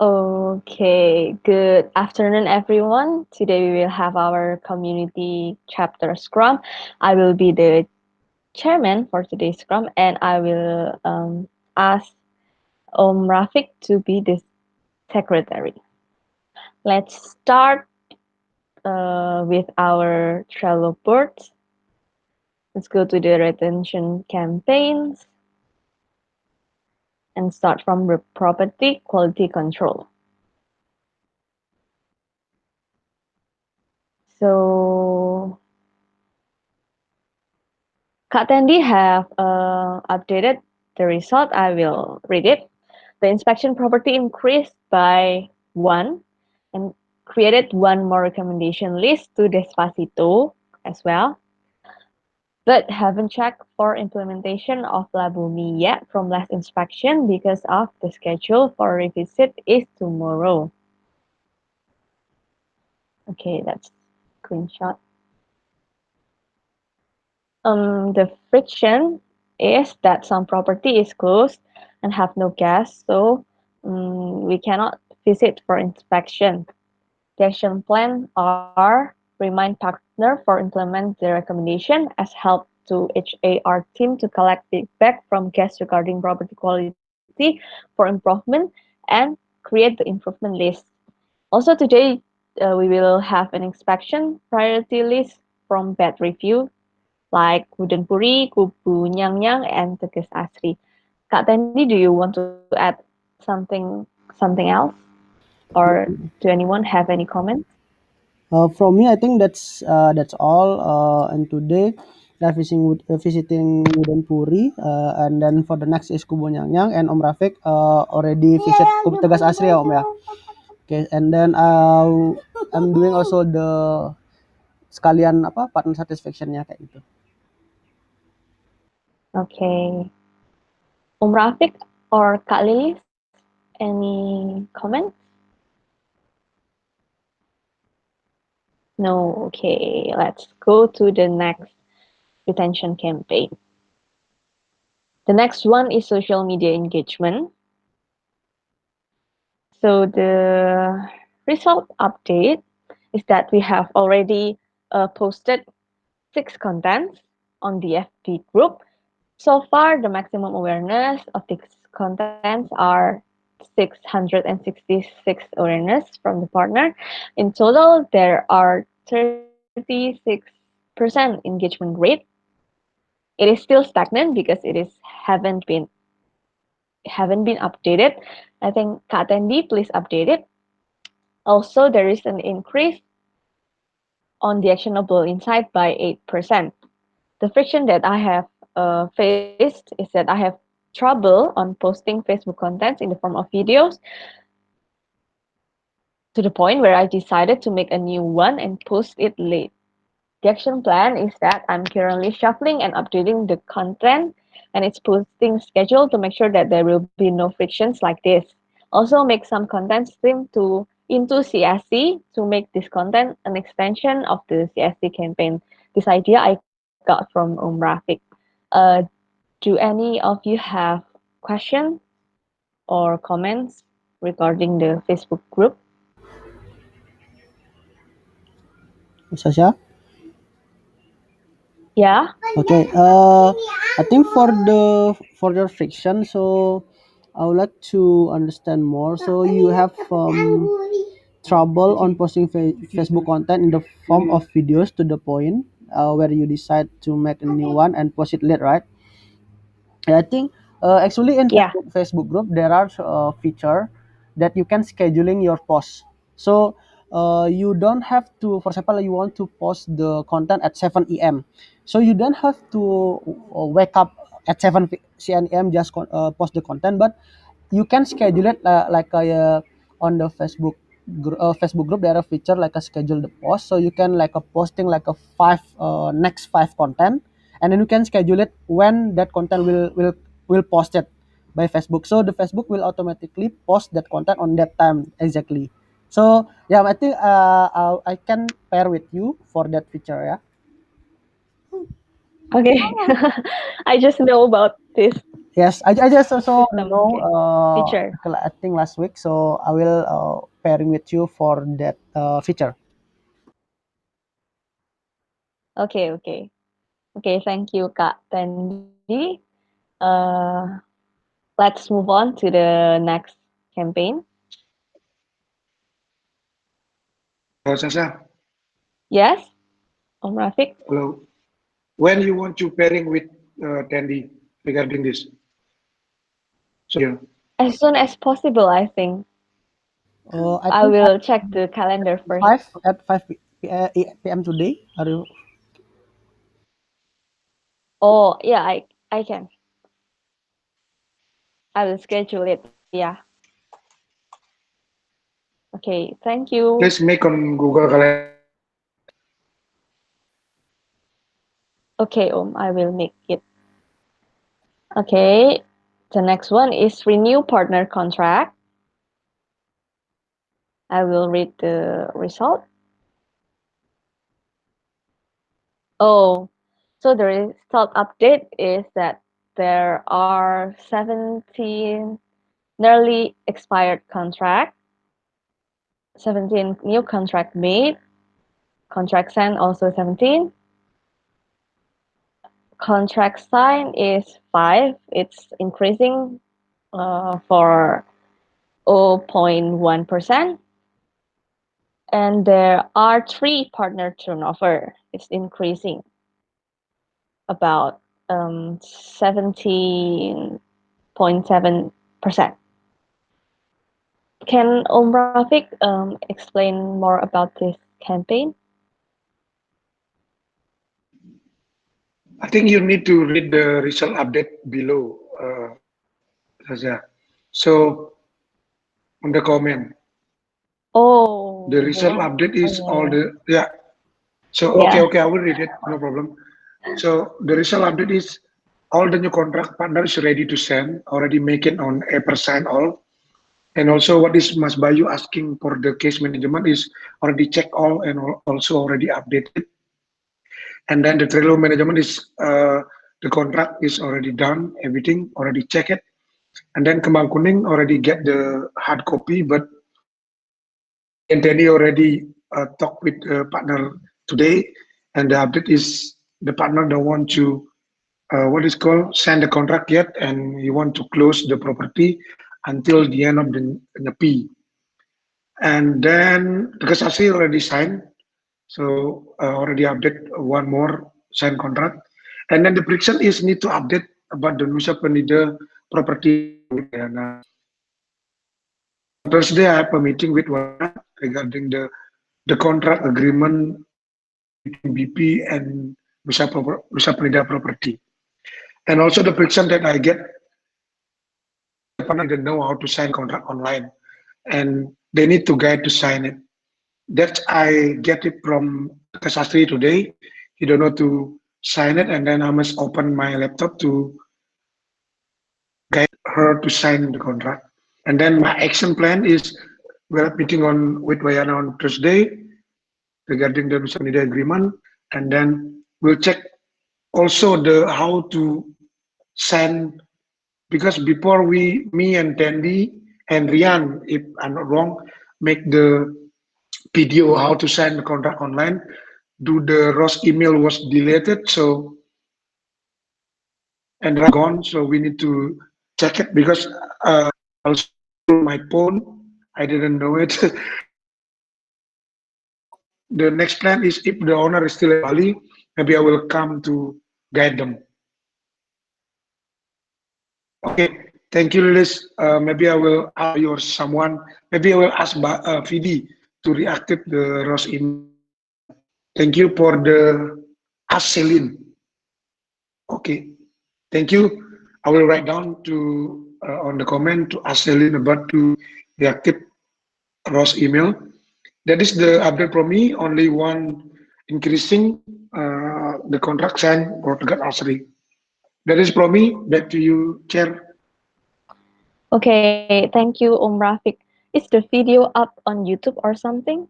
Okay, good afternoon, everyone. Today we will have our community chapter scrum. I will be the chairman for today's scrum, and I will ask Rafik to be the secretary. Let's start with our Trello boards. Let's go to the retention campaigns and start from the property quality control. So Kak Tandy have updated the result. I will read it. The inspection property increased by 1 and created one more recommendation list to Despacito as well, but haven't checked for implementation of Labumi yet from last inspection because of the schedule for revisit is tomorrow. Okay, that's screenshot. The friction is that some property is closed and have no guests, so we cannot visit for inspection. The action plan are remind partner for implement the recommendation as help to HAR team to collect feedback from guests regarding property quality for improvement and create the improvement list. Also today, we will have an inspection priority list from bad review like Wooden Puri, Kubu Nyang Nyang, and Teges Asri. Kak Tandy, do you want to add something else? Or do anyone have any comments? From me, I think that's all. And today, we are visiting Wooden Puri, and then for the next is Kubu Nyang Nyang, and Om Rafiq already visit Kubu Tegas Asri ya Om ya. Okay, and then I'm doing also the sekalian apa partner satisfactionnya kayak gitu. Okay. Rafik or Kak Lilis, any comments? No. Okay. Let's go to the next retention campaign. The next one is social media engagement. So the result update is that we have already posted 6 contents on the FB group. So far, the maximum awareness of these contents are 666 awareness from the partner. In total, there are 36% engagement rate. It is still stagnant because it is haven't been updated. I think Kak Tandy, please update it. Also, there is an increase on the actionable insight by 8%. The friction that I have faced is that I have trouble on posting Facebook contents in the form of videos to the point where I decided to make a new one and post it late. The action plan is that I'm currently shuffling and updating the content and its posting schedule to make sure that there will be no frictions like this. Also make some content stream into CSC to make this content an extension of the CSC campaign. This idea I got from Rafik. Uh, do any of you have questions or comments regarding the Facebook group? Sasha? Yeah. Okay. I think for your friction, so I would like to understand more. So you have trouble on posting Facebook content in the form of videos to the point where you decide to make a new one and post it late, right? I think actually in Yeah. Facebook group there are feature that you can scheduling your post. So you don't have to, for example, you want to post the content at 7 a.m. So you don't have to wake up at 7 a.m. just post the content, but you can schedule it like on the Facebook group there are feature like a schedule the post, so you can like a posting like a next five content, and then you can schedule it when that content will post it by Facebook, so the Facebook will automatically post that content on that time exactly. So yeah, I think I can pair with you for that feature, yeah. Okay. I just know about this. Yes, I just also system. know, Okay, feature. I think last week, so I will pairing with you for that feature. Okay, okay, okay. Thank you, Kak Tandy. Uh, let's move on to the next campaign. Sasa, Yes, Om Rafiq. hello. When you want to pairing with Tandy regarding this? So yeah, As soon as possible, I think. I I think will check the calendar first. 5 p.m. today. Are you? Oh, yeah, I can. I will schedule it. Yeah. Okay, thank you. please make on Google Calendar. Okay, I will make it. Okay, the next one is renew partner contract. I will read the result. Oh, so the result update is that there are 17 nearly expired contract, 17 new contract made, contract signed also 17, contract signed is 5, it's increasing for 0.1%, and there are 3 partner turnover, it's increasing about 17.7%. Can Om Rafiq explain more about this campaign? I think you need to read the result update below, Sasa. So on the comment, the Oh, result update is all oh, the yeah. So okay, yeah. okay, I will read it, no problem. So the result update is all the new contract partners ready to send, already make it on April sign all. And also what is Mas Bayu asking for the case management is already check all and also already updated. And then the Trello management is the contract is already done, everything already check it. And then Kembang Kuning already get the hard copy, but and Teddy already talked with the partner today, and the update is the partner don't want to what is called sign the contract yet, and he want to close the property until the end of the P. And then the Kasasi already signed, so already update one more signed contract. And then the friction is need to update about the Nusa Penida property. And Thursday I have a meeting with one regarding the contract agreement between BP and Nusa Penida property. And also the friction that I get, the partner didn't know how to sign contract online, and they need to guide to sign it. That I get it from Kasastri today. He don't know to sign it, and then I must open my laptop to guide her to sign the contract. And then my action plan is we're meeting on with Wayana on Thursday regarding the Nusa Penida agreement, and then we'll check also the how to send because before me and Tandy and Rian, if I'm not wrong, make the video how to sign the contract online. Do the Ross email was deleted, so and gone, so we need to check it because also my phone, I didn't know it. The next plan is if the owner is still in Bali, maybe I will come to guide them. Okay, thank you, Lilis. Maybe I will ask you or someone. Maybe I will ask Vidi to reactivate the Ross email. Thank you for the ask Celine. Okay, thank you. I will write down to on the comment to ask Celine about to reactivate Ross email. That is the update from me. Only one increasing the contract signed for the Asri. That is from me. Back to you, Chair. Okay, thank you, Rafiq. Is the video up on YouTube or something?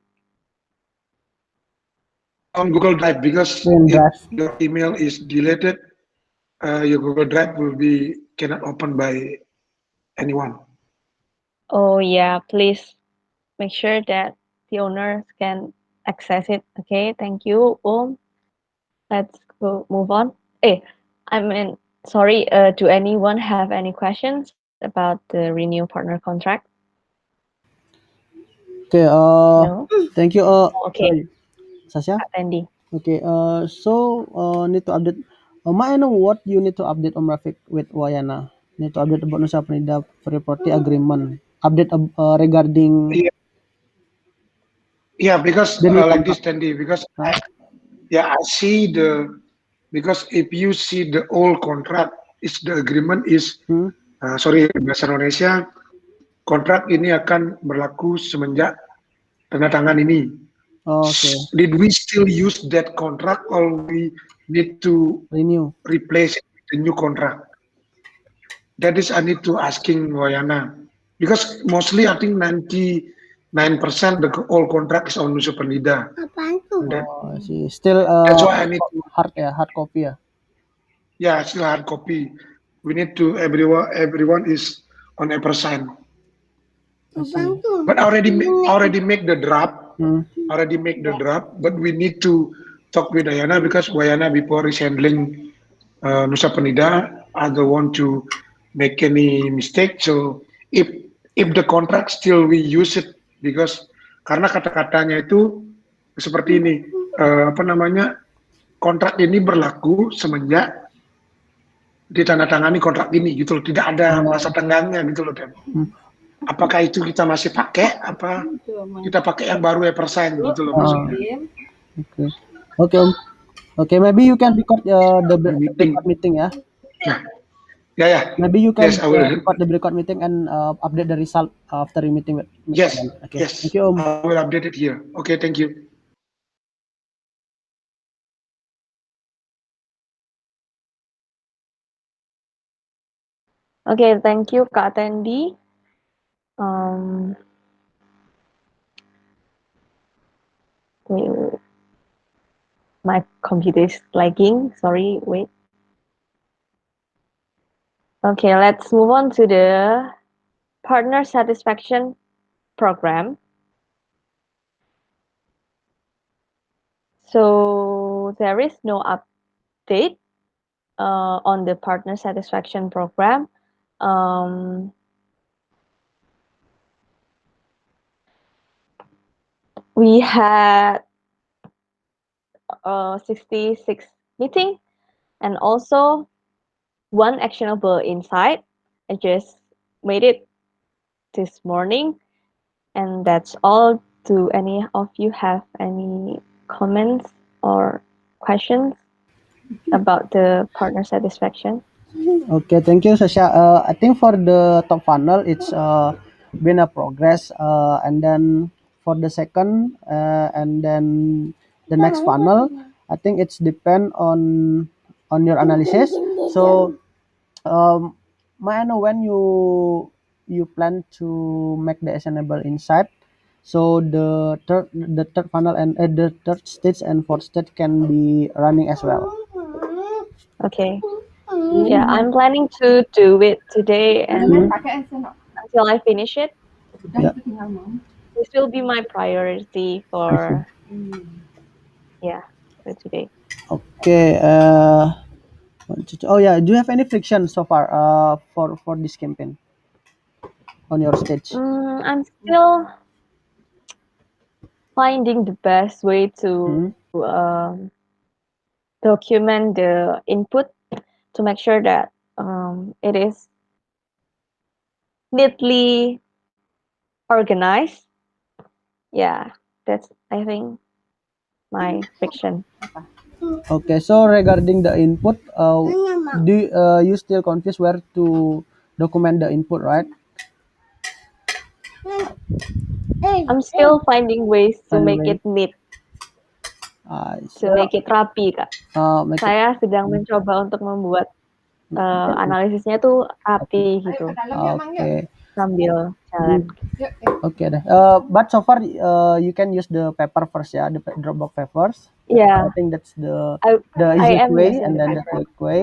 On Google Drive because Screen if drive. your email is deleted, your Google Drive will be cannot open by anyone. Oh yeah, please make sure that the owners can access it. Okay, thank you. Let's go move on. Eh, I mean, sorry. Do anyone have any questions about the renew partner contract? Okay. No. Thank you. Okay, Sorry, Sasha. Kak Sandy. Okay. Need to update. May I know what you need to update Om Rafiq with Wayana? Need to update about Nusa Penida Free Property Agreement. Update regarding Yeah, yeah, because the new like this, contract. Tandy, because Huh? yeah, I see because if you see the old contract, is the agreement is Hmm? sorry bahasa Indonesia, kontrak ini akan berlaku semenjak tanda tangan ini. Okay. Did we still use that contract or we need to Renew. replace it with a new contract? That is I need to asking Wayana because mostly I think 99% the all contract is on Nusa Penida. And Oh, I see. Still that's why I need to hard copy ya. yeah still hard copy. We need to everyone is on a percent. I see. But already make the draft. Hmm. Already make the draft. But we need to talk with Ayana because Wayana before is handling Nusa Penida. I don't want to make any mistake. So if the contract still we use it because karena kata-katanya itu seperti ini apa namanya kontrak ini berlaku semenjak ditandatangani kontrak ini gitu loh. Tidak ada masa tenggangnya gitu loh Dan. Apakah itu kita masih pakai apa kita pakai yang baru ya persen gitu loh maksudnya. Okay. Okay, Om. Okay, maybe you can record the Meeting. breakout meeting ya. Yeah. Maybe you can Yes, I will. record the breakout meeting and update the result after the meeting with Yes. Okay. Yes. Thank you, Om. I will update it here. Okay, thank you. Okay, thank you, Kak Tendi. Um, wait, my computer is lagging. Sorry, wait. Okay, let's move on to the partner satisfaction program. So there is no update on the partner satisfaction program. We had 66 meeting and also one actionable insight. I just made it this morning, and that's all. Do any of you have any comments or questions about the partner satisfaction? Okay, thank you, Sasha. I think for the top funnel, it's been a progress, and then for the second, and then the next funnel, I think it's depend on your analysis. So, may I know when you plan to make the actionable insight? So the third funnel and the third stage and fourth stage can be running as well. Okay. Yeah, I'm planning to do it today and until I finish it. Yeah. This will be my priority for for today. Okay. Oh yeah. Do you have any friction so far for this campaign on your stage? I'm still finding the best way to document the input to make sure that it is neatly organized. Yeah, that's I think my friction. Okay. So regarding the input, do you still confused where to document the input, right? I'm still finding ways to Find a make way. it neat, to So, make it rapi, Kak. make it Saya sedang mencoba untuk membuat analisisnya tuh rapi gitu okay. sambil jalan. Okay. But so far you can use the paper first, yeah, the Dropbox papers. Yeah, I think that's the I easiest am way using and the then the paper. quick way.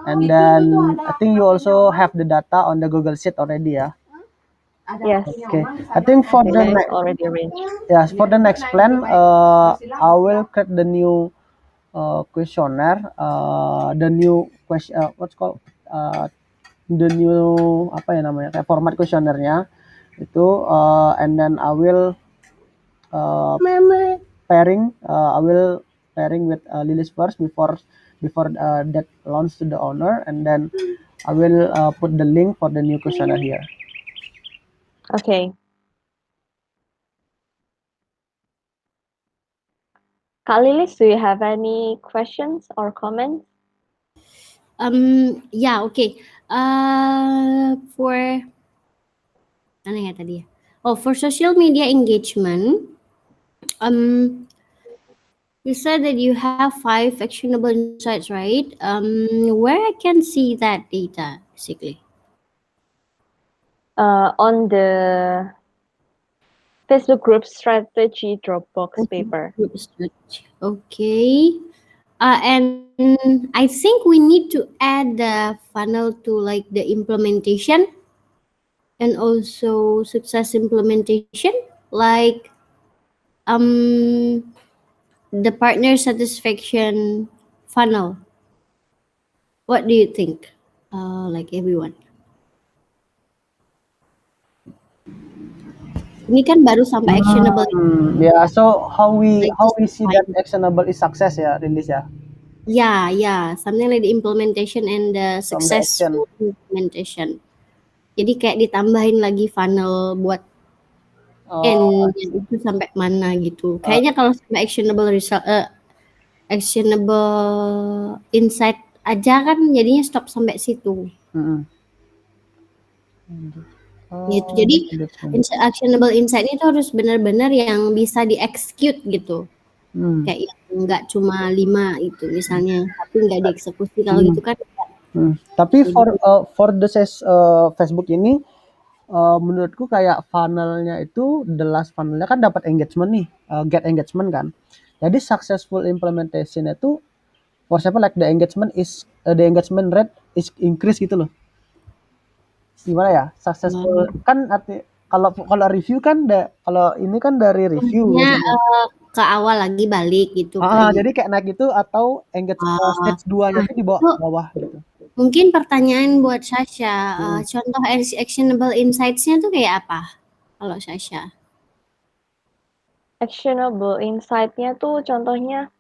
And then I think you also have the data on the Google Sheet already, yeah. Yes, Okay. I think for the data is next, already arranged. yes, for the next plan, I will create the new questionnaire, the new question, what's called, uh, the new apa ya namanya, kayak format kuesionernya itu, and then I will I will pairing with Lilis first before that launch to the owner, and then I will put the link for the new questionnaire here. Okay. Kak Lilis, do you have any questions or comments? Yeah, okay. For ano ya tadi ya? Oh, for social media engagement, you said that you have 5 actionable insights, right? Where I can see that data, basically? On the Facebook group strategy Dropbox paper. Group strategy. Okay. And I think we need to add the funnel to like the implementation and also success implementation, like the partner satisfaction funnel. What do you think? Like everyone. Ini kan baru sampai actionable, Yeah. So how we like just see that define. actionable is success, ya, Lilis, ya, Yeah, something like the implementation and the from the action. successful implementation. Jadi kayak ditambahin lagi funnel buat Oh, end itu sampai mana gitu. Kayaknya kalau sampai actionable result, actionable insight aja kan jadinya stop sampai situ. mm-mm. Gitu. Oh, Jadi that's good. actionable insight itu harus benar-benar yang bisa di-execute gitu. Kayak yang nggak cuma 5 itu misalnya, tapi nggak dieksekusi. Kalau gitu kan Tapi jadi for the Facebook ini, menurutku kayak funnelnya itu, the last funnelnya kan dapat engagement nih, get engagement kan. Jadi successful implementation itu, for example like the engagement rate is increase gitu loh. Gimana ya? Successful kan arti kalau review kan kalau ini kan dari review maksudnya, biasanya. ke awal lagi balik gitu Jadi kayak naik itu atau stage 2-nya tuh di itu bawah gitu. mungkin pertanyaan buat Sasha, contoh actionable insights-nya tuh kayak apa kalau Sasha? Actionable insight-nya tuh contohnya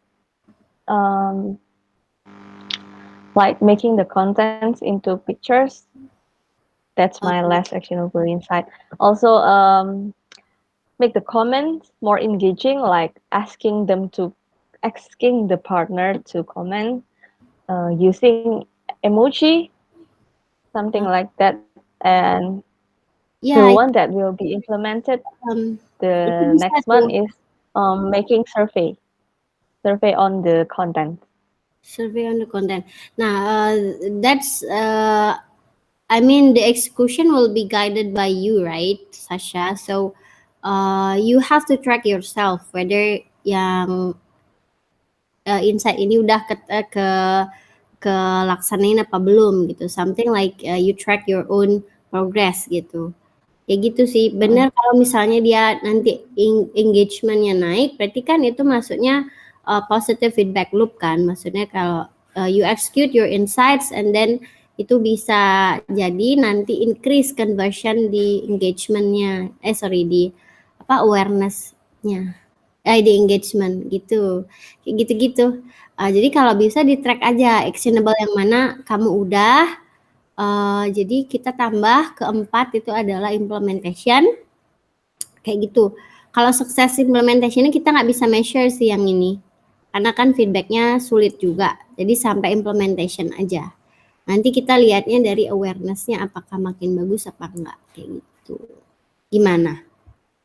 like making the contents into pictures. That's my last actionable insight. Also, make the comments more engaging, like asking the partner to comment using emoji, something like that. And the Ya, one that will be implemented, itu the bisa next tuh one is making survey on the content. survey on the content. Nah, that's I mean the execution will be guided by you, right, Sasha? So you have to track yourself whether yang insight ini udah ke laksanain apa belum gitu. Something like you track your own progress gitu. Ya gitu sih. Benar kalau misalnya dia nanti engagement-nya naik, berarti kan itu maksudnya positive feedback loop kan. Maksudnya kalau you execute your insights and then itu bisa jadi nanti increase conversion di engagement-nya. Di awareness-nya. Di engagement gitu. Kayak gitu-gitu. Jadi kalau bisa di-track aja actionable yang mana kamu udah, jadi kita tambah keempat itu adalah implementation. Kayak gitu. Kalau sukses implementation kita nggak bisa measure sih yang ini. Karena kan feedback-nya sulit juga. Jadi sampai implementation aja. Nanti kita lihatnya dari awareness-nya apakah makin bagus apa enggak. Kayak gitu. Gimana?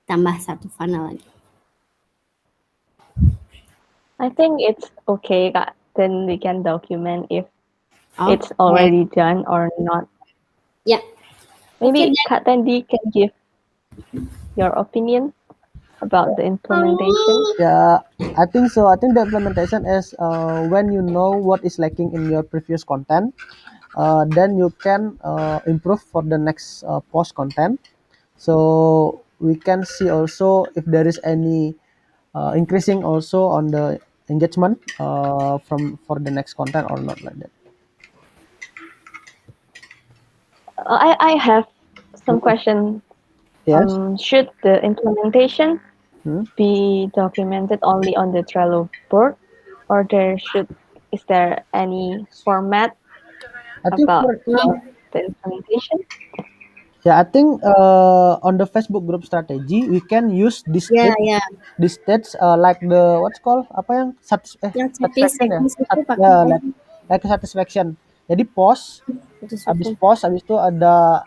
Tambah satu funnel lagi. I think it's okay, Kak. Then we can document if it's Okay. already done or not. Ya. Maybe Okay, Kak Tandy can give your opinion about the implementation. Yeah, I think so. I think the implementation is when you know what is lacking in your previous content, then you can improve for the next post content. So we can see also if there is any increasing also on the engagement from for the next content or not, like that. I have some question. Yes. Should the implementation Hmm. be documented only on the Trello board, or is there any format I think about for the implementation? yeah, I think on the Facebook group strategy we can use Yeah, yeah. this stage like the what's called apa yang Yang satisfaction ya, seconds itu pakai ya kan? like satisfaction. Jadi post habis Satisfaction. post habis itu ada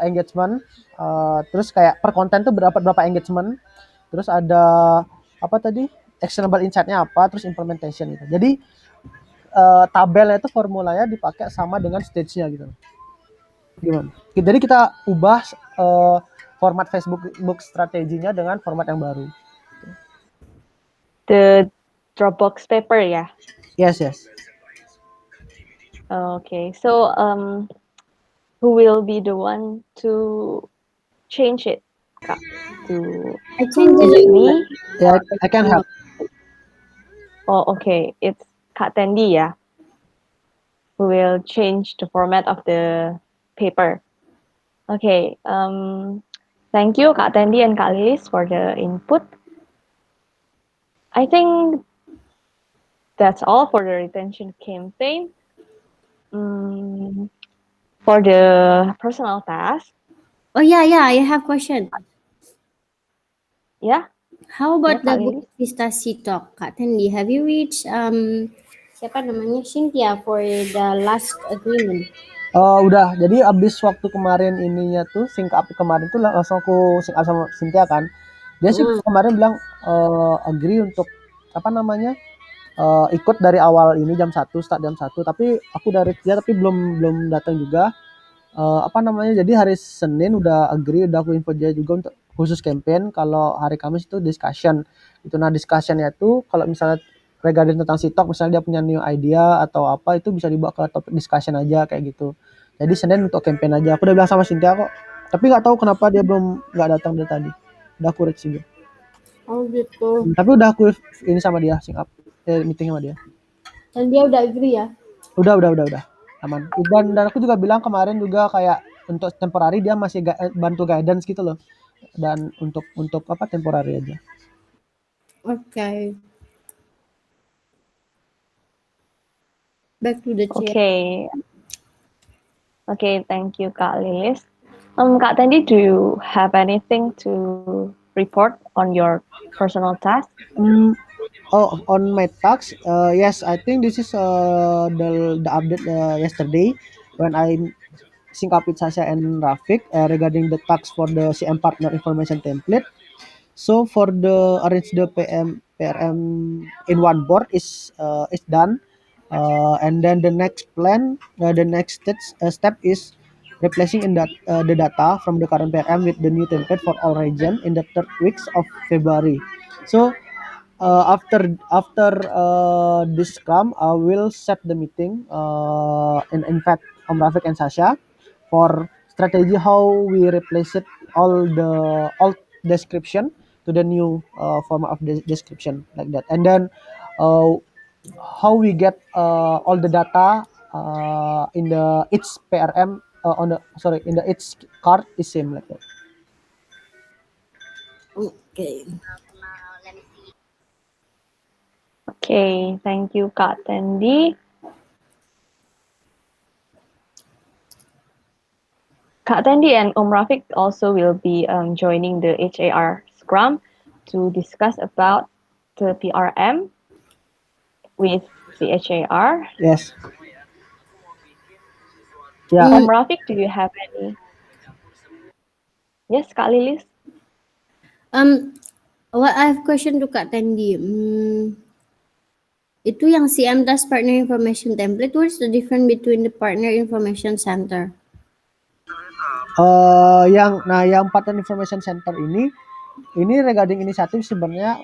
engagement, terus kayak per konten tuh berapa berapa engagement, terus ada apa tadi actionable insight-nya apa, terus implementation gitu. Jadi tabelnya itu formulanya dipakai sama dengan stage-nya gitu. Gimana? Jadi kita ubah format Facebook book strateginya dengan format yang baru. The Dropbox paper, yeah. Yes, yes. Okay, so who will be the one to change it, Kak? I change Is it. it me? Yeah, I can help. Oh, okay, it's Kak Tendi, yeah, who will change the format of the paper. Okay, thank you, Kak Tendi and Kak Lilis, for the input. I think that's all for the retention campaign. For the personal task, Oh yeah, yeah. I have question. yeah, How yeah, about the Kak Lilis. Book Vista Talk, Kak Tendi? Have you reached siapa namanya Cynthia for the last agreement? Udah. Jadi abis waktu kemarin ininya tuh sync up kemarin tuh langsung aku sync up sama Cynthia kan. Dia sih kemarin bilang agree untuk apa namanya ikut dari awal ini jam 1 start jam 1, tapi aku dari dia tapi belum datang juga. Apa namanya, jadi hari Senin udah agree, udah aku info dia juga untuk khusus campaign, kalau hari Kamis itu discussion itu. Nah discussionnya tuh kalau misalnya regarding tentang sitok, misalnya dia punya new idea atau apa, itu bisa dibawa ke topik discussion aja kayak gitu. Jadi Senin untuk campaign aja, aku udah bilang sama Cynthia kok, tapi nggak tahu kenapa dia nggak datang dari tadi. Udah aku reach juga. Oh gitu. Tapi udah aku ini sama dia sync up meeting sama dia. Dan dia udah agree ya? Udah aman. Dan aku juga bilang kemarin juga kayak untuk temporary dia masih bantu guidance gitu loh. Dan untuk apa temporary aja. Okay. Back to the chair. Okay. Okay, thank you, Kak Lilis. Kak Tendi, do you have anything to report on your personal task? On my task, yes, I think this is the update yesterday when I sync up with Sasha and Rafik regarding the task for the CM partner information template. So for the arrange the PRM in one board is done, and then the next plan, the next step is replacing the data from the current PRM with the new template for all region in the third weeks of February. So after this scrum, I will set the meeting. In fact, Om Rafiq and Sasha for strategy how we replace it all the old description to the new format of the description like that, and then uh, how we get all the data in the each PRM on the sorry in the each card is same like that. Okay. Okay, thank you, Kak Tendi. Kak Tendi and Om Rafiq also will be joining the HAR Scrum to discuss about the PRM with the HAR. Yes. Yeah. Om Rafiq, do you have any? Yes, Kak Lilis. What I have question to Kak Tendi. Itu yang CM das Partner Information Template, what's the difference between the Partner Information Center? Yang Partner Information Center ini regarding inisiatif sebenarnya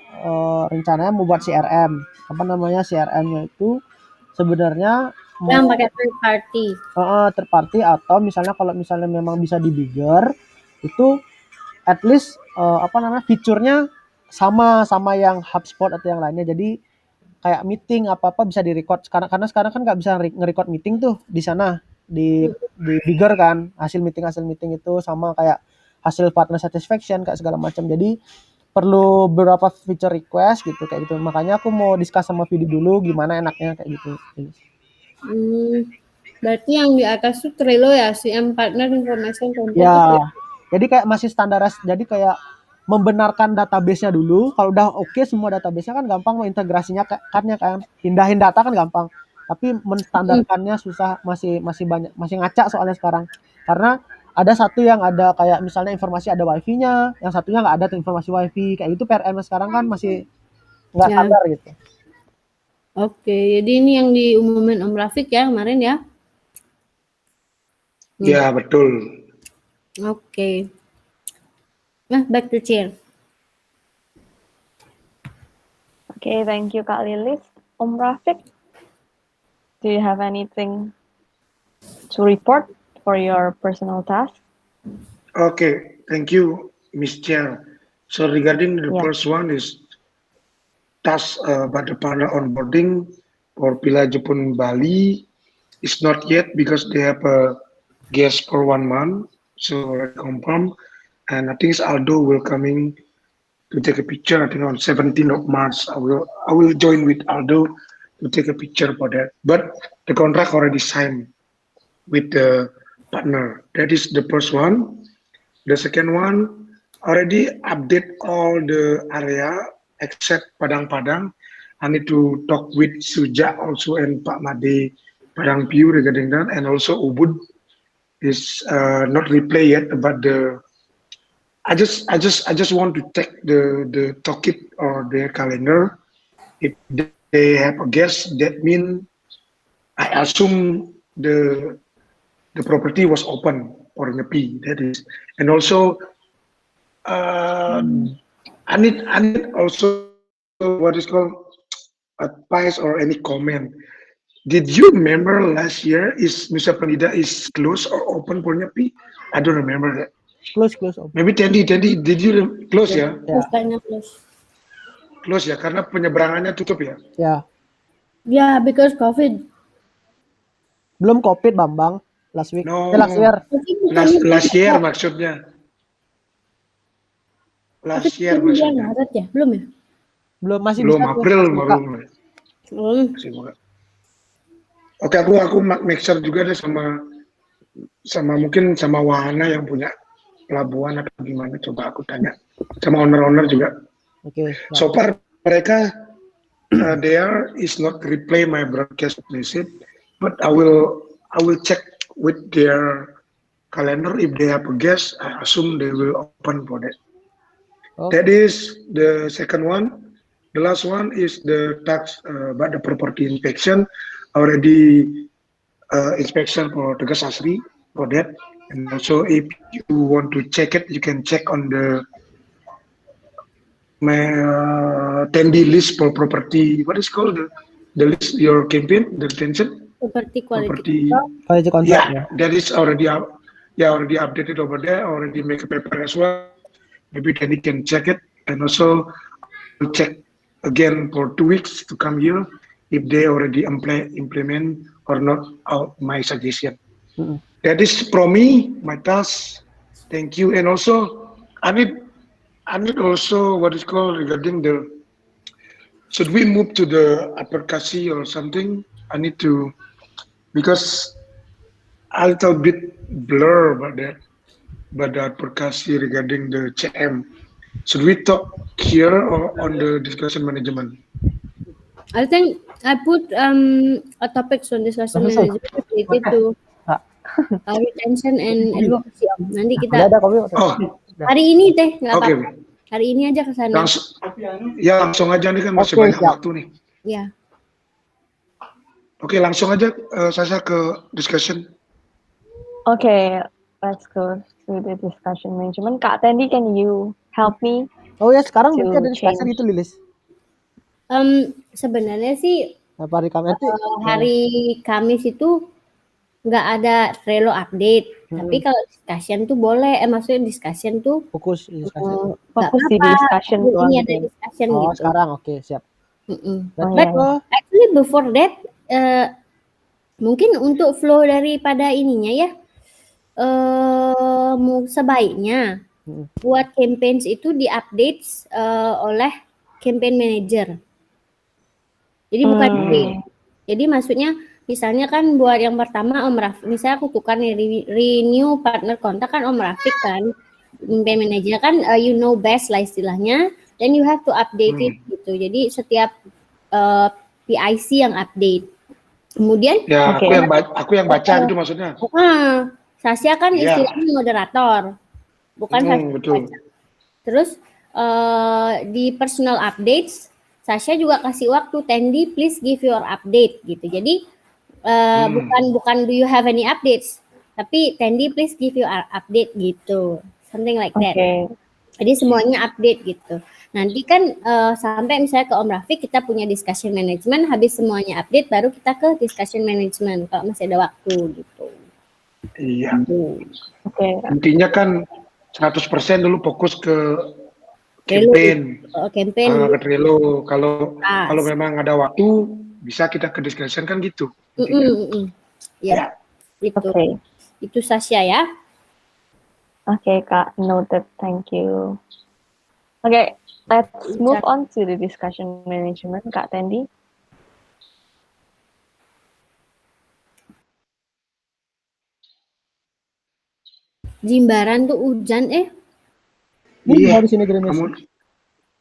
rencananya mau buat CRM. Apa namanya CRM-nya itu sebenarnya Yang pakai third party. third party, atau misalnya kalau misalnya memang bisa di bigger, itu at least fiturnya sama yang HubSpot atau yang lainnya. Jadi kayak meeting apa-apa bisa di-record karena sekarang kan nggak bisa nge-record meeting tuh di sana di bigger kan, hasil meeting itu sama kayak hasil partner satisfaction kayak segala macam. Jadi perlu beberapa feature request gitu kayak gitu. Makanya aku mau discuss sama Vidi dulu gimana enaknya kayak gitu. Berarti yang di atas tuh Trello ya, CM Partner Information Content. Ya, jadi kayak masih standaris, jadi kayak membenarkan database-nya dulu. Kalau udah oke semua database-nya kan gampang, mau integrasinya kan pindahin data kan gampang. Tapi menstandarkannya susah, masih banyak, masih ngacak soalnya sekarang. Karena ada satu yang ada kayak misalnya informasi ada wifi-nya, yang satunya nggak ada tuh informasi wifi, kayak gitu PRM sekarang kan masih nggak standar gitu. Oke, jadi ini yang diumumin Om Rafiq ya kemarin ya? Ya, betul. Oke. Nah, back to chair. Okay, thank you Kak Lilis. Om Rafiq, do you have anything to report for your personal task? Okay, thank you, Miss Chair. So regarding the first one is task about the partner onboarding for Pila Jepun Bali is not yet because they have a guest for 1 month, so already confirmed. And I think Aldo will coming to take a picture. I think on 17th of March, I will join with Aldo to take a picture for that. But the contract already signed with the partner. That is the first one. The second one, already update all the area except Padang-Padang. I need to talk with Suja also and Pak Made Padang Piu regarding that, and also Ubud is not replay yet, but I just want to check the Tokit or their calendar. If they have a guest, that means I assume the property was open for Nyepi. That is, and also I need also what is called advice or any comment. Did you remember last year is Nusa Penida is closed or open for Nyepi? I don't remember that. Close. Maybe Tendi, did you close ya? Close ya, karena penyeberangannya tutup ya? Ya. Yeah, because COVID. Belum COVID, Bambang. Last week. No, Last year. Last year maksudnya. Last year maksudnya. Maret ya? Belum ya? Belum, masih Belum bisa April tuh, baru. Masih buka. Oke, aku make sure juga deh sama mungkin sama Wahana yang punya pelabuhan atau gimana, coba aku tanya sama owner juga. Oke. So far mereka there is not replay my broadcast message, but I will check with their calendar. If they have a guest, I assume they will open for that. Okay. That is the second one. The last one is the tax about the property inspection. Already inspection for Tegas Asri for that. And also if you want to check it, you can check on my Tendi list for property. What is called the list, your campaign, the retention? Property Property. Contract, yeah, that is already already updated over there. Already make a paper as well. Maybe Tendi can check it, and also we'll check again for 2 weeks to come here if they already implement or not my suggestion. That is from me, my task. Thank you. And also I need also what is called regarding the, should we move to the advocacy or something? I need to, because a little bit blur about that, but the advocacy regarding the CM. Should we talk here or on the discussion management? I think I put a topic on discussion management related to retention and advocacy. Nanti kita hari ini teh nggak apa-apa. Hari ini aja ke sana. Langsung aja nih kan masih banyak waktu nih. Ya. Oke, langsung aja Sasha ke discussion. Okay, let's go to the discussion management. Kak Tendi, can you help me? Oh ya, sekarang berarti ada discussion gitu, Lilis? Sebenarnya sih Apa hari Kamis nanti? Hari Kamis itu nggak ada Trello update, tapi kalau discussion tuh boleh. Maksudnya discussion tuh Fokus diskusi. nggak Fokus di apa-apa. discussion doang Ini gitu ada ya. discussion Oh, gitu. sekarang oke, siap. Mm-mm. Oh, But iya. Actually before that, mungkin untuk flow daripada ininya ya, sebaiknya buat campaigns itu diupdate oleh campaign manager. Jadi bukan jadi maksudnya misalnya kan buat yang pertama Om Rafiq, misalnya aku tukar nih renew partner kontak kan Om Rafiq kan, campaign manager kan you know best lah istilahnya, then you have to update it gitu. Jadi setiap PIC yang update. Kemudian Ya, Oke. aku yang baca gitu maksudnya. Sasya kan Iya. istilahnya moderator, bukan Sasya Betul. baca. Terus di personal updates, Sasha juga kasih waktu, Tandy please give your update gitu. Jadi bukan do you have any updates, tapi Tandy please give your update gitu, something like that. Oke. Jadi semuanya update gitu. Nanti kan sampai misalnya ke Om Rafiq kita punya discussion management, habis semuanya update baru kita ke discussion management kalau masih ada waktu gitu. Iya. Oke. Intinya kan 100% dulu fokus ke Trello. campaign. Campaign. Ke Trello. Kalau Ah, memang ada waktu bisa kita ke discussion kan gitu. Ya, itu. Oke. Itu Sasha ya. Oke, Kak, noted. Thank you. Okay, let's move on to the discussion management, Kak Tandy. Jimbaran tuh hujan Iya. Di sini gerimis.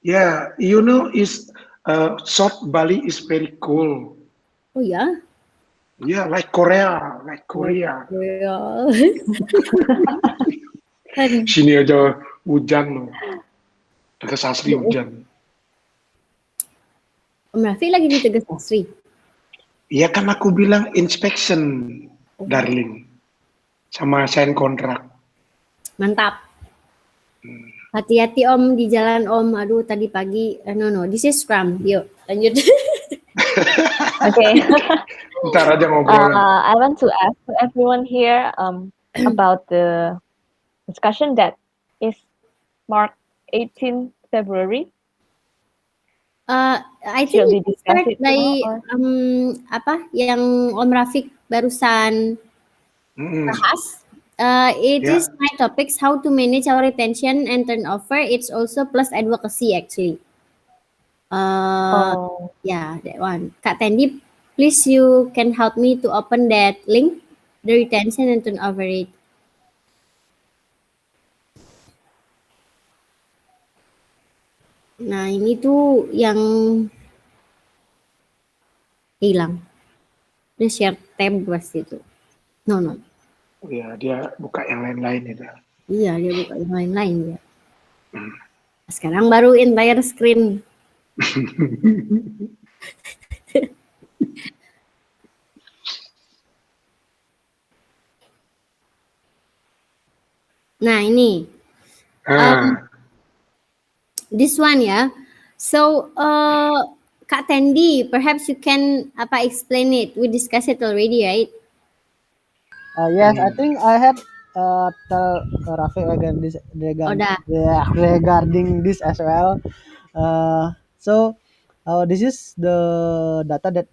Yeah, you know is South Bali is very cold. Oh ya? Yeah, like Korea. Sini aja hujan loh. Tegas asli hujan. Om Rafiq lagi di Tegas Asri. Iya kan aku bilang inspection, darling. Sama sign kontrak. Mantap. Hati-hati Om di jalan Om. Aduh tadi pagi. No, this is Scrum. Yuk lanjut. Okay. Ntar aja ngobrol. I want to ask to everyone here about the discussion that is marked 18 February. I think Should we it's discuss it by now, or? apa yang Om Rafiq barusan bahas. It is my topics how to manage our retention and turnover. It's also plus advocacy actually. Yeah, that one. Kak Tandy, please you can help me to open that link, the retention and turnover rate. Nah ini tuh yang hilang. Dia share tab pasti itu. No. Iya, dia buka yang lain-lain itu. Iya, dia buka yang lain-lain ya. Sekarang baru entire screen. Nah ini. This one ya. So Kak Tandy, perhaps you can explain it. We discussed it already, right? Yes, I think I had tell Rafiq regarding this as well. So this is the data that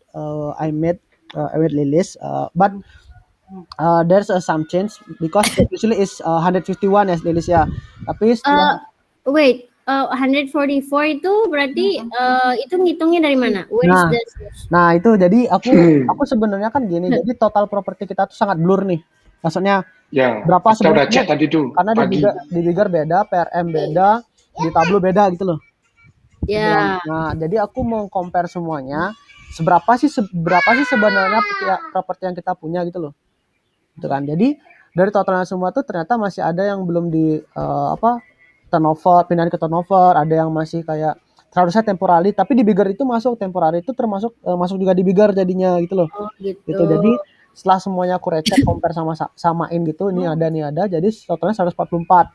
I made with Lilis, but there's some change because usually is 151 as Lilis ya. Tapi setelah wait, 144 itu berarti itu ngitungnya dari mana? Where is the source? Nah itu jadi aku sebenarnya kan gini, jadi total properti kita tuh sangat blur nih. Maksudnya berapa sebenarnya? Tadi tuh, karena di Bigger beda, PRM beda, di Tableau beda gitu loh. Ya. Nah jadi aku mau compare semuanya. Seberapa sih sebenarnya properti yang kita punya gitu loh. Gitu kan. Jadi dari totalnya semua tuh ternyata masih ada yang belum di turnover, pindahan ke turnover, ada yang masih kayak seharusnya temporary, tapi di Bigger itu masuk temporary itu termasuk masuk juga di Bigger jadinya gitu loh. Gitu. Jadi setelah semuanya aku recek compare samain gitu, ini ada, jadi totalnya 144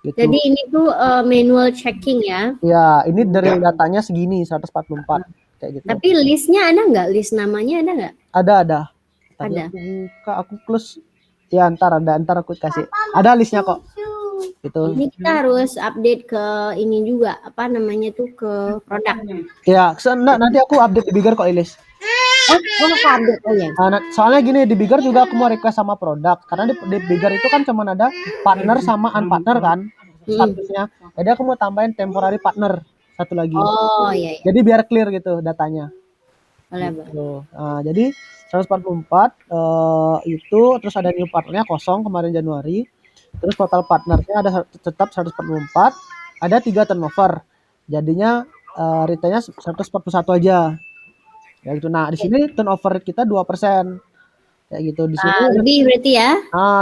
gitu. Jadi ini tuh manual checking ya? Ya, ini dari datanya segini 144. kayak gitu. Tapi listnya ada nggak? List namanya ada nggak? Ada. Tadi Ada. aku buka, aku close. Ya ntar aku kasih. Ada listnya kok. Itu. Ini kita harus update ke ini juga, apa namanya tuh, ke produk. Ya, nanti aku update di Bigger kok Ilis. Oh, aku update oh ya. Soalnya gini, di Bigger juga aku mau request sama produk. Karena di Bigger itu kan cuma ada partner sama unpartner kan statusnya. Jadi aku mau tambahin temporary partner satu lagi. Oh iya. Jadi biar clear gitu datanya. Boleh. Gitu. Nah, jadi 144 itu terus ada new partnernya kosong kemarin Januari. Terus total partnernya ada tetap 144, ada 3 turnover. Jadinya retailnya 141 aja. Ya gitu. Nah, di sini turnover kita 2%. Kayak gitu. Di sini lebih berarti ya.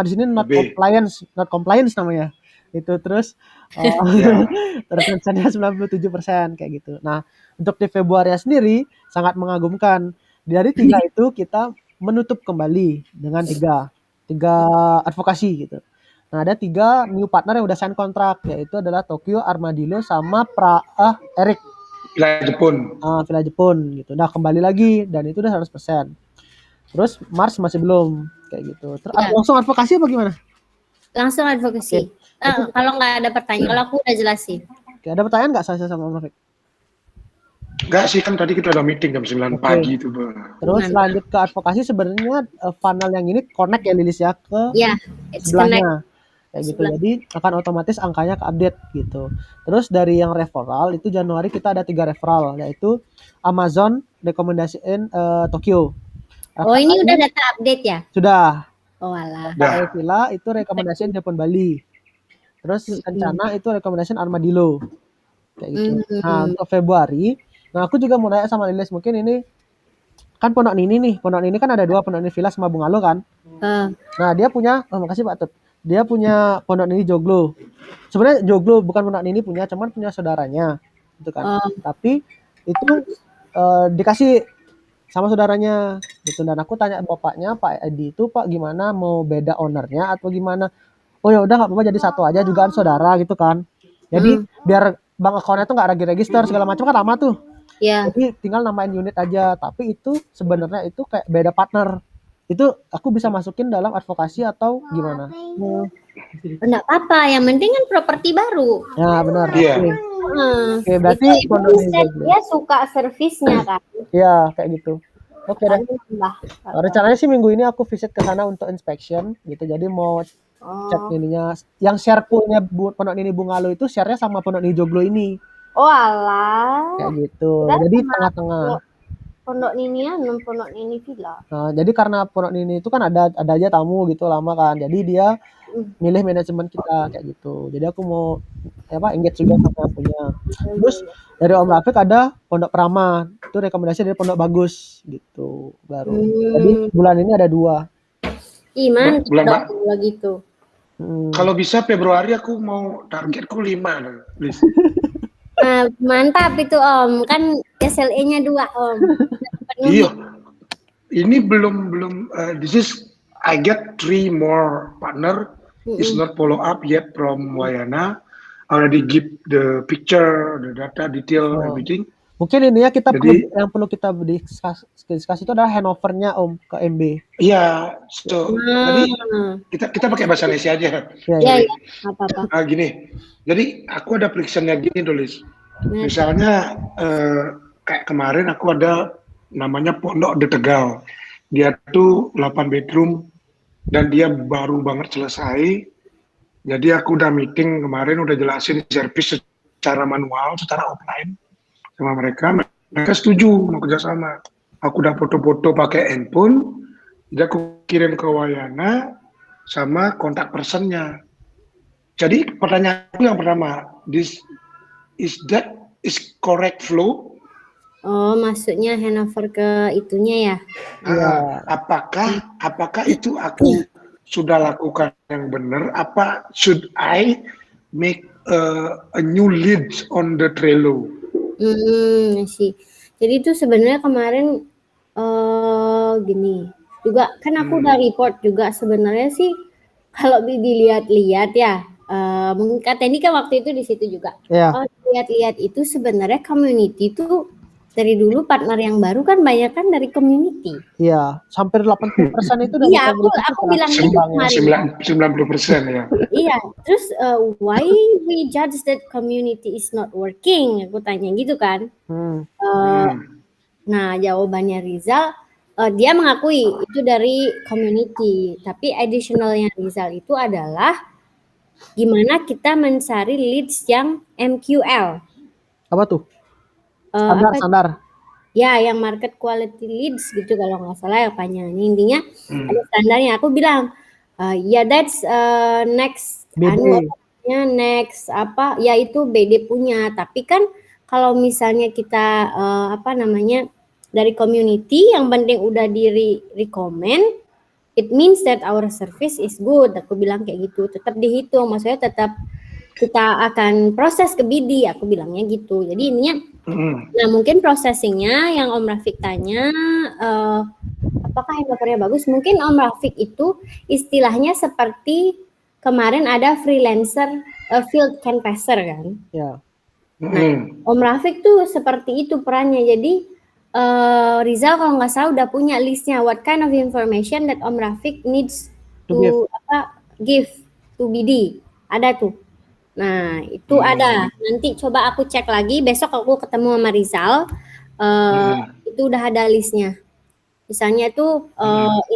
di sini not compliance namanya. Itu terus retentionnya 97% kayak gitu. Nah, untuk di Februari sendiri sangat mengagumkan. Dari 3 itu kita menutup kembali dengan 3 advokasi gitu. Nah, ada 3 new partner yang udah sign kontrak, yaitu adalah Tokyo, Armadillo, sama Eric. Villa Jepun gitu. Nah, kembali lagi dan itu udah 100%. Terus Mars masih belum kayak gitu. Terus langsung advokasi apa gimana? Langsung advokasi. Kalau nggak ada pertanyaan, kalau aku udah jelasin. Oke, ada pertanyaan nggak saya sama Om Rafiq? Enggak sih, kan tadi kita udah meeting jam 9 pagi itu. Terus lanjut ke advokasi, sebenarnya funnel yang ini connect ya Lilis ya ke sebelahnya. Kayak gitu. Jadi akan otomatis angkanya ke update gitu. Terus dari yang referral itu Januari kita ada 3 referral, yaitu Amazon rekomendasiin Tokyo. Oh, ini udah data update ya? Sudah. Oh alah. Villa itu rekomendasiin Jepun Bali. Terus Kencana itu rekomendasiin Armadillo. Kayak gitu. Nah, untuk Februari, nah aku juga mau nanya sama Lilis, mungkin ini kan Pondok Nini nih. Pondok Nini kan ada 2, Pondok Nini Villa sama Bungalow kan. Nah, dia punya, makasih Pak Tut. Dia punya Pondok Nini Joglo. Sebenarnya Joglo bukan Pondok Nini punya, cuman punya saudaranya. Gitu kan. Tapi itu dikasih sama saudaranya gitu, dan aku tanya bapaknya Pak Edi itu, Pak gimana, mau beda ownernya atau gimana? Oh ya udah nggak apa-apa, jadi satu aja, juga kan saudara gitu kan. Jadi biar bank akunnya tuh nggak lagi register segala macam kan lama tuh. Jadi tinggal namain unit aja, tapi itu sebenarnya itu kayak beda partner. Itu aku bisa masukin dalam advokasi atau gimana? Enggak apa-apa, yang penting kan properti baru. Ya benar. Iya. Oke, berarti dia suka servisnya kan. Iya, kayak gitu. Oke deh. Rencananya sih minggu ini aku visit ke sana untuk inspection gitu. Jadi mau cek ininya. Yang share poolnya Pondok Nini Bungalow itu share-nya sama Pondok Nini Joglo ini. Oh alah. Kayak gitu. Jadi tengah-tengah. Pondok Nini ya, Pondok Nini Villa. Nah, jadi karena Pondok Nini itu kan ada aja tamu gitu lama kan. Jadi dia milih manajemen kita kayak gitu. Jadi aku mau engage juga sama punya. Terus dari Om Rafiq ada Pondok Prama, itu rekomendasi dari Pondok Bagus gitu baru. Jadi bulan ini ada 2. Iman bulan gitu. Kalau bisa Februari aku mau targetku 5 please. Nah, mantap itu Om, kan SLE-nya 2 Om. Iya. Ini belum this is I get 3 more partner. It's not follow up yet from Wayana. Already give the picture, the data, detail, everything. Mungkin ini ya yang perlu kita diskusi itu adalah handover-nya Om ke MB. Iya, jadi kita pakai bahasa Indonesia aja. Iya, apa-apa. Gini, jadi aku ada friction-nya gini tulis. Misalnya kayak kemarin aku ada namanya Pondok de Tegal. Dia tuh 8 bedroom dan dia baru banget selesai. Jadi aku udah meeting kemarin, udah jelasin servis secara manual, secara offline sama mereka. Mereka setuju mau kerjasama. Aku udah foto-foto pakai handphone, jadi aku kirim ke Wayana sama kontak personnya. Jadi pertanyaanku yang pertama, is correct flow? Oh, maksudnya handover ke itunya ya? Apakah itu aku sudah lakukan yang benar? Apa should I make a new lead on the Trello? Sih. Jadi itu sebenarnya kemarin gini juga kan aku udah report juga sebenarnya sih kalau dilihat-lihat ya mungkin Kak Tendi kan waktu itu di situ juga. Lihat-lihat itu sebenarnya community itu dari dulu partner yang baru kan banyak kan dari community. Iya, hampir 80% itu dari Iya, community aku itu bilang gitu kemarin. 90% ya. Iya, terus why we judge that community is not working? Aku tanya gitu kan. Hmm. Nah, jawabannya Rizal, dia mengakui itu dari community. Tapi additionalnya Rizal itu adalah gimana kita mencari leads yang MQL. Apa tuh? Apa? Standar. Ya, yang market quality leads gitu kalau nggak salah ya panjangnya. Intinya ada standarnya. Aku bilang, ya that's next BD. next apa? Ya itu BD punya. Tapi kan kalau misalnya kita apa namanya dari community yang penting udah di recommend, it means that our service is good. Aku bilang kayak gitu. Tetap dihitung. Maksudnya tetap kita akan proses ke BD. Aku bilangnya gitu. Jadi ininya. Nah mungkin processingnya yang Om Rafiq tanya apakah handlevernya bagus? Mungkin Om Rafiq itu istilahnya seperti kemarin ada freelancer field canvasser kan? Ya. Nah Om Rafiq tuh seperti itu perannya. Jadi Rizal kalau nggak salah udah punya listnya what kind of information that Om Rafiq needs to give to BD. Ada tuh. Nah, itu ada. Nanti coba aku cek lagi. Besok aku ketemu sama Rizal. Itu udah ada listnya. Misalnya tuh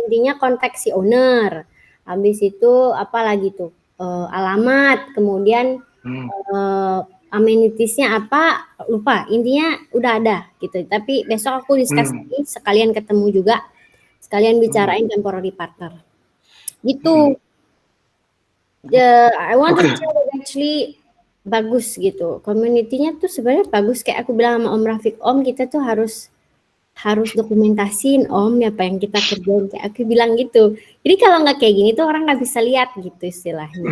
intinya kontak si owner. Habis itu apa lagi tuh? Alamat. Kemudian amenitiesnya apa? Lupa. Intinya udah ada gitu. Tapi besok aku discuss lagi. Sekalian ketemu juga. Sekalian bicarain temporary partner. Gitu. I want to tell that actually bagus gitu. Community-nya tuh sebenarnya bagus kayak aku bilang sama Om Rafiq, Om kita tuh harus dokumentasiin Om apa yang kita kerjain kayak aku bilang gitu. Jadi kalau nggak kayak gini tuh orang nggak bisa lihat gitu istilahnya.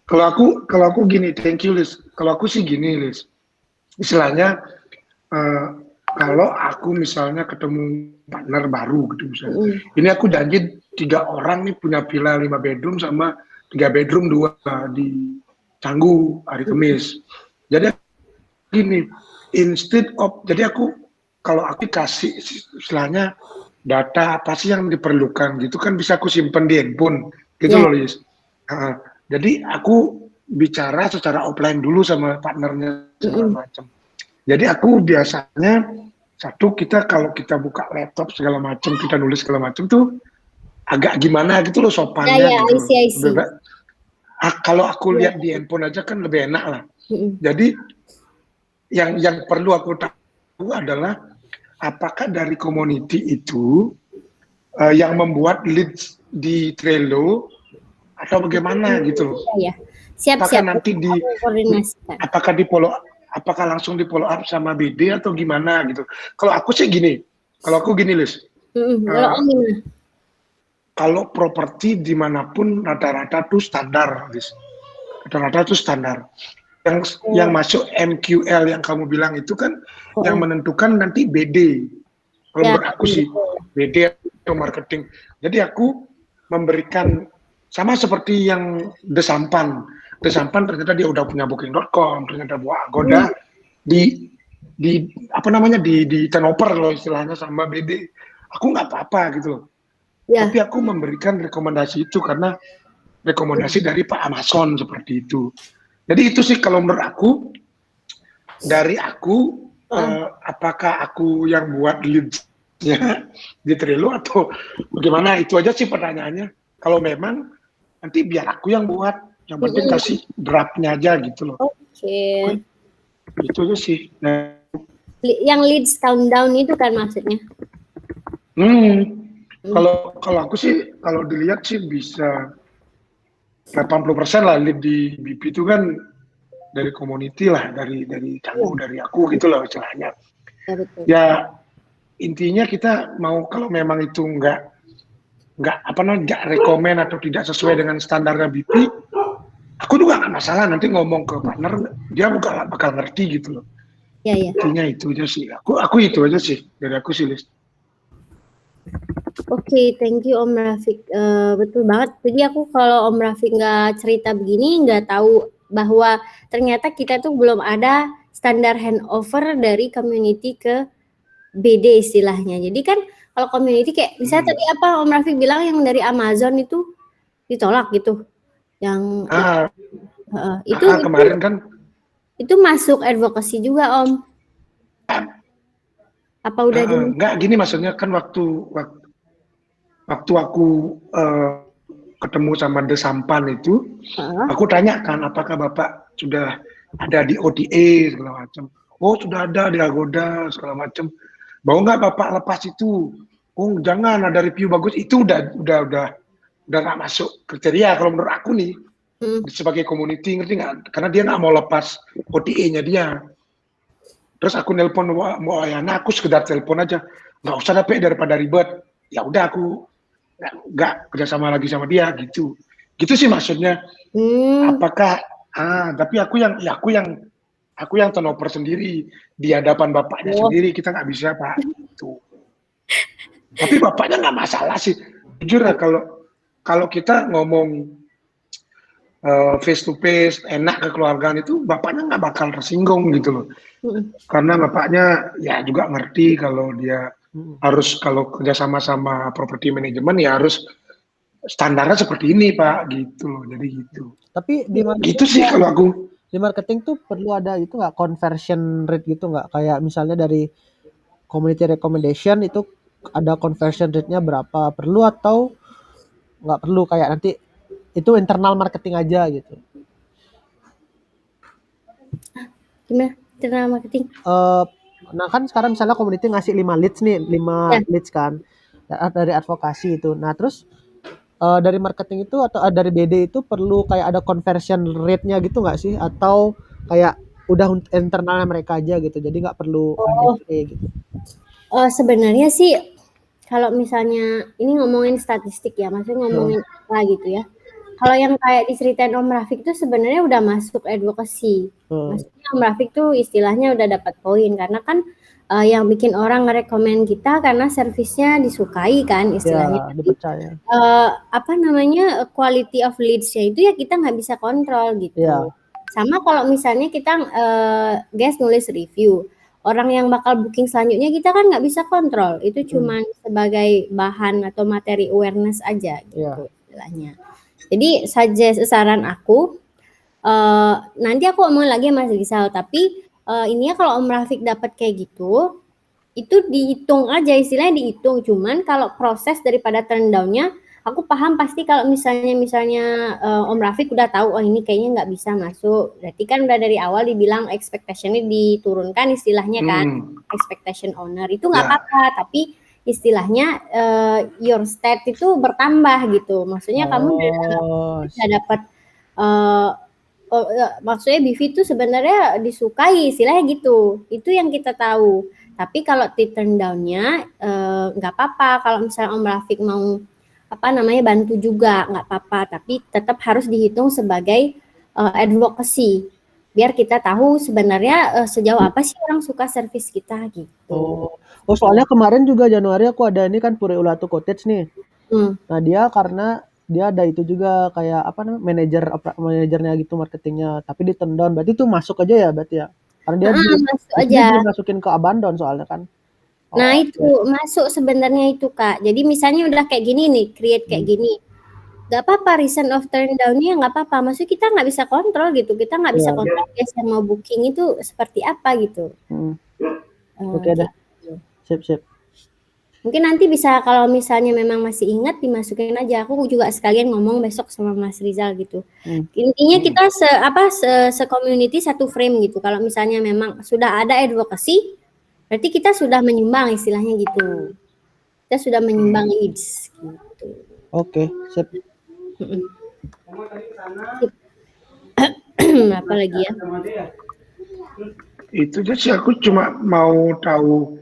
Kalau aku gini, thank you Liz. Kalau aku sih gini Liz, istilahnya kalau aku misalnya ketemu partner baru gitu misalnya, ini aku janji 3 orang nih punya villa 5 bedroom sama 3 bedroom 2 di Canggu hari Kamis. Jadi gini, instead of jadi aku kalau aku kasih istilahnya data apa sih yang diperlukan gitu kan bisa aku simpen di handphone gitu loh Liz. Jadi aku bicara secara offline dulu sama partnernya segala macam. Jadi aku biasanya kita kalau kita buka laptop segala macam kita nulis segala macam tuh agak gimana gitu loh sopannya gitu. Kalau aku lihat di handphone aja kan lebih enak lah. Jadi yang perlu aku tahu adalah apakah dari community itu yang membuat leads di Trello atau bagaimana gitu loh. Apakah nanti apakah di follow apakah langsung di follow up sama BD atau gimana gitu. Kalau aku sih gini. Kalau aku gini Liz. Kalau properti dimanapun rata-rata tuh standar, rata-rata tuh standar. Yang masuk MQL yang kamu bilang itu kan yang menentukan nanti BD. Kalau menurut aku sih BD atau marketing. Jadi aku memberikan sama seperti yang The Sampan ternyata dia udah punya booking.com, ternyata buat Agoda di apa namanya di turnover loh istilahnya sama BD. Aku nggak apa-apa gitu loh. Tapi aku memberikan rekomendasi itu karena rekomendasi dari Pak Amazon seperti itu. Jadi itu sih kalau menurut aku dari aku apakah aku yang buat leads-nya di Trello atau bagaimana itu aja sih pertanyaannya. Kalau memang nanti biar aku yang buat, yang penting kasih draft-nya aja gitu loh. Oke. Itu aja sih. Nah, yang leads countdown itu kan maksudnya? Kalau aku sih kalau dilihat sih bisa 80% lah lead di BP itu kan dari community lah, dari Canggu, dari aku gitu loh istilahnya. Ya intinya kita mau kalau memang itu nggak rekomen atau tidak sesuai dengan standarnya BP, aku juga nggak masalah nanti ngomong ke partner, dia bakal ngerti gitu loh. Intinya itu aja sih. Aku itu aja sih dari aku sih Liz. Oke, thank you Om Rafiq. Betul banget. Jadi aku kalau Om Rafiq nggak cerita begini, nggak tahu bahwa ternyata kita tuh belum ada standar handover dari community ke BD istilahnya. Jadi kan kalau community kayak misalnya tadi apa Om Rafiq bilang yang dari Amazon itu ditolak gitu. Yang itu kemarin kan itu masuk advokasi juga Om. Apa udah enggak gini maksudnya kan waktu aku ketemu sama The Sampan itu, aku tanya kan apakah Bapak sudah ada di OTA segala macam. Oh sudah ada di Agoda segala macam. Mau nggak Bapak lepas itu? Oh jangan, ada review bagus itu udah nggak masuk kriteria kalau menurut aku nih sebagai community, ngerti nggak? Karena dia nggak mau lepas OTA-nya dia. Terus aku nelpon mau Ayana, aku sekedar telepon aja, nggak usah dapet daripada ribet. Ya udah aku nggak kerjasama lagi sama dia gitu sih maksudnya. Apakah tapi aku yang turnover sendiri di hadapan bapaknya sendiri, kita nggak bisa Pak gitu. Tapi bapaknya nggak masalah sih jujur ya, kalau kita ngomong face to face enak kekeluargaan itu bapaknya nggak bakal tersinggung gitu loh. Karena bapaknya ya juga ngerti kalau dia harus kalau kerjasama sama properti manajemen ya harus standarnya seperti ini Pak gitu loh. Jadi gitu. Tapi di gitu sih kalau aku. Di marketing tuh perlu ada itu nggak conversion rate gitu nggak? Kayak misalnya dari community recommendation itu ada conversion rate-nya berapa? Perlu atau nggak perlu? Kayak nanti itu internal marketing aja gitu. Gimana? Internal marketing? Nah kan sekarang misalnya community ngasih 5 leads nih, 5 leads kan dari advokasi itu. Nah terus dari marketing itu atau dari BD itu perlu kayak ada conversion rate-nya gitu nggak sih? Atau kayak udah internalnya mereka aja gitu, jadi nggak perlu gitu. Sebenarnya sih kalau misalnya ini ngomongin statistik ya, maksudnya ngomongin apa gitu ya. Kalau yang kayak diceritain Om Rafiq itu sebenarnya udah masuk advokasi. Maksudnya Om Rafiq tuh istilahnya udah dapat poin karena kan yang bikin orang ngerekomen kita karena servisnya disukai kan istilahnya. Ya, dipercaya. Apa namanya quality of leads-nya itu ya kita nggak bisa kontrol gitu. Ya. Sama kalau misalnya kita guys nulis review, orang yang bakal booking selanjutnya kita kan nggak bisa kontrol. Itu cuma sebagai bahan atau materi awareness aja gitu istilahnya. Jadi saran aku nanti aku omongin lagi Mas Rizal, tapi ini ya kalau Om Rafiq dapat kayak gitu, itu dihitung aja istilahnya dihitung. Cuman kalau proses daripada turn down-nya, aku paham pasti kalau misalnya Om Rafiq udah tahu oh ini kayaknya nggak bisa masuk. Berarti kan udah dari awal dibilang expectation-nya diturunkan istilahnya kan, expectation owner itu nggak apa-apa, tapi istilahnya your stat itu bertambah gitu. Maksudnya kamu bisa dapat maksudnya BV itu sebenarnya disukai istilahnya gitu. Itu yang kita tahu. Tapi kalau di turn down-nya nggak apa-apa kalau misalnya Om Rafiq mau bantu juga nggak apa-apa, tapi tetap harus dihitung sebagai advocacy biar kita tahu sebenarnya sejauh apa sih orang suka servis kita gitu. Oh soalnya kemarin juga Januari aku ada ini kan Puri Ulatu Cottage nih. Nah dia karena dia ada itu juga kayak manajernya gitu marketingnya, tapi di turn down. Berarti itu masuk aja ya berarti ya? Karena dia masuk aja. Masukin ke abandon soalnya kan. Nah itu masuk sebenarnya itu Kak. Jadi misalnya udah kayak gini nih, create kayak gini. Gak apa-apa reason of turn down-nya nggak apa-apa. Maksudnya kita nggak bisa kontrol gitu. Kita nggak bisa kontrol guys yang mau booking itu seperti apa gitu. Oke dah. Sip. Mungkin nanti bisa kalau misalnya memang masih ingat dimasukin aja. Aku juga sekalian ngomong besok sama Mas Rizal gitu. Intinya kita se-community satu frame gitu. Kalau misalnya memang sudah ada advocacy, berarti kita sudah menyumbang istilahnya gitu. Kita sudah menyumbang leads gitu. Oke, sip. Apa lagi ya? Itu aja sih, aku cuma mau tahu.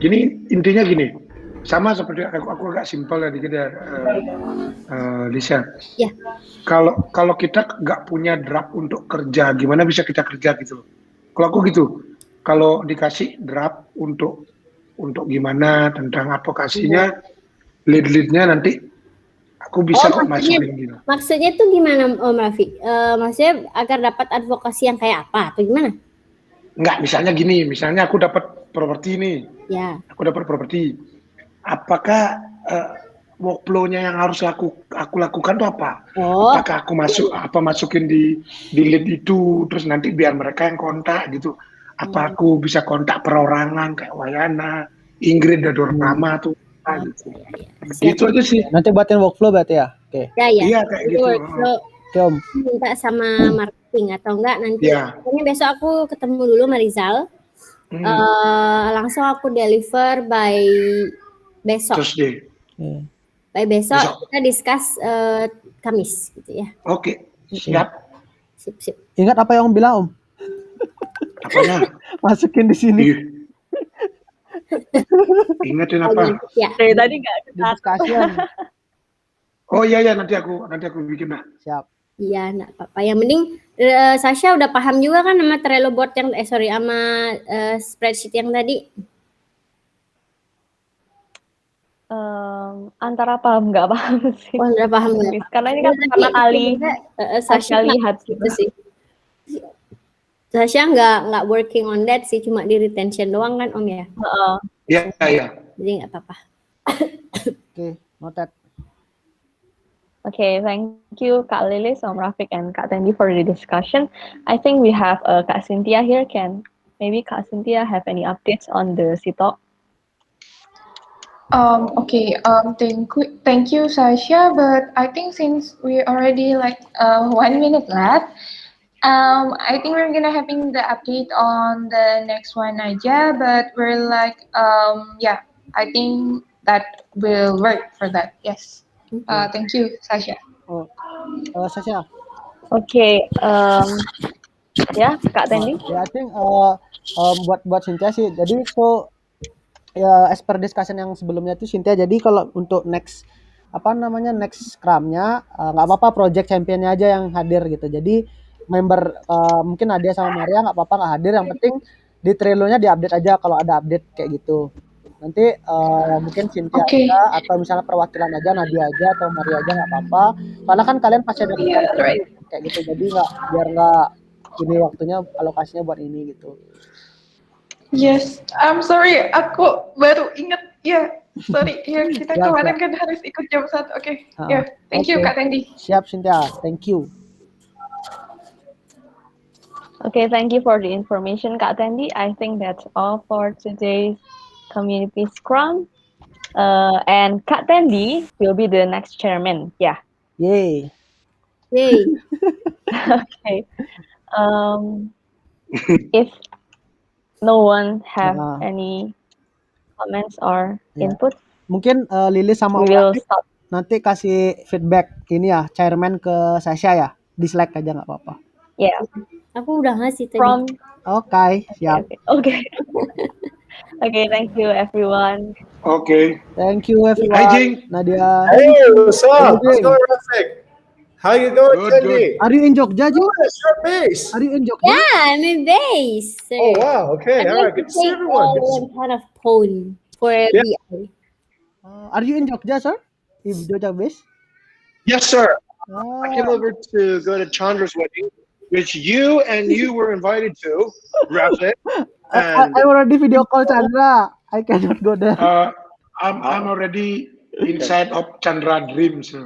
Gini, intinya gini, sama seperti aku agak simpel ya dikit ya, Lisa. Ya. Kalau kita nggak punya draft untuk kerja, gimana bisa kita kerja gitu? Kalau aku gitu, kalau dikasih draft untuk gimana tentang advokasinya, lead-leadnya nanti aku bisa kok masukin gitu. Maksudnya tuh gimana Om Rafiq? Maksudnya agar dapat advokasi yang kayak apa atau gimana? Enggak, misalnya aku dapat properti nih, Ya. apakah workflow-nya yang harus aku lakukan tuh apa? Oh, Apakah aku masukin di lead itu, terus nanti biar mereka yang kontak gitu? Apa aku bisa kontak perorangan kayak Wayana, Ingrid, dan orang lama tuh, gitu. siap. Gitu aja sih. Nanti buatin workflow berarti ya. Oke. Ya. Iya kayak Itu gitu. workflow Oke Om. minta sama marketing atau enggak nanti. Ya. Pokoknya besok aku ketemu dulu sama Rizal. Langsung aku deliver by besok. Terus deh. By besok kita discuss Kamis gitu ya. Oke, siap. Sip. Ingat apa yang Om bilang Om? Apanya? Masukin di sini. Ih. Ingetin apa? Ya. Dari tadi nggak Di discussion. Oh iya nanti aku bikin lah. Siap. Iya, enggak apa-apa. Yang penting Sasha udah paham juga kan sama Trello board yang sama spreadsheet yang tadi. Antara paham nggak paham sih. Oh, udah paham ya. Karena ini kan pertama kali Sasha lihat gitu sih. Sasha nggak working on that sih, cuma di retention doang kan Om ya. Iya. Jadi nggak apa-apa. Oke, noted. Okay, thank you Kak Lilis, Om Rafiq, and Kak Tendi for the discussion. I think we have Kak Cynthia here. Maybe Kak Cynthia have any updates on the CTOC? Okay. Thank you, Sasha. But I think since we already 1 minute left, I think we're gonna having the update on the next one aja. But we're I think that will work for that. Yes. Thank you, Sasha. Sasha. Okay. Ya, Kak Tendi. I think buat Cynthia sih. Jadi as per discussion yang sebelumnya tuh Cynthia, jadi kalau untuk next scrumnya nggak apa-apa project championnya aja yang hadir gitu. Jadi member mungkin Nadia sama Maria nggak apa-apa nggak hadir, yang penting di Trello-nya diupdate aja kalau ada update kayak gitu. Nanti mungkin Cynthia aja, atau misalnya perwakilan aja Nadia aja atau Maria aja nggak apa-apa. Karena kan kalian pasti ada kayak gitu. Jadi biar nggak ini waktunya alokasinya buat ini gitu. Yes, I'm sorry, aku baru ingat. Sorry, kita kemarin kan harus ikut jam 1. Oke. Thank you Kak Tendi. Siap Cynthia, thank you. Okay, thank you for the information, Kak Tendi. I think that's all for today's community scrum. And Kak Tendi will be the next chairman. Yeah. Yay. Okay. If no one have any comments or input, mungkin Lilis sama we will stop. Nanti kasih feedback ini ya chairman ke Sasha ya, di Slack aja nggak apa-apa. Yeah. Aku udah ngasih tadi. Okay, siap. Okay. Okay, thank you everyone. Okay. Thank you everyone. Hi Jing. Nadia. Hey, what's up? What's going on, Rafiq? How you going, Tendi? Are you in Jogja, Jing? Your base. Are you in Jogja? Yeah, I'm in base. Oh wow. Okay. All right. Good to see everyone. One kind of phone for BI. Are you in Jogja, sir? In Jogja base? Yes, sir. I came over to go to Chandra's wedding, which you were invited to, Rafiq. I already video call Chandra. I cannot go there. I'm already inside of Chandra dreams.